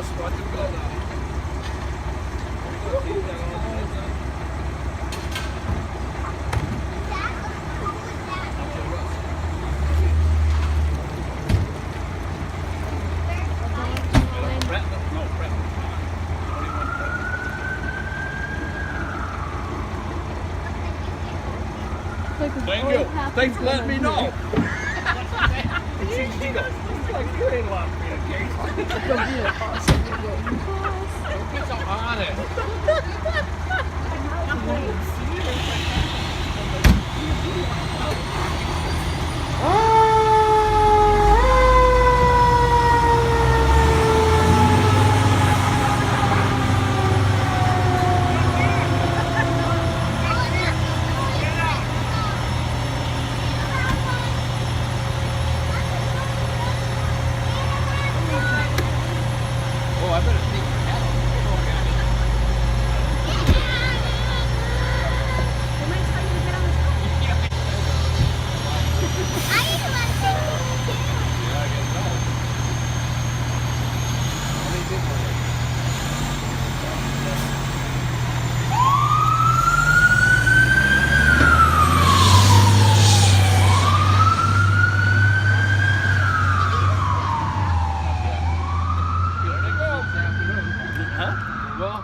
spot to go now. Thank you. Thanks for letting me know. She goes, you ain't lost me a cake. Don't get so honest. Oh, I better take your hat off. Huh? Well,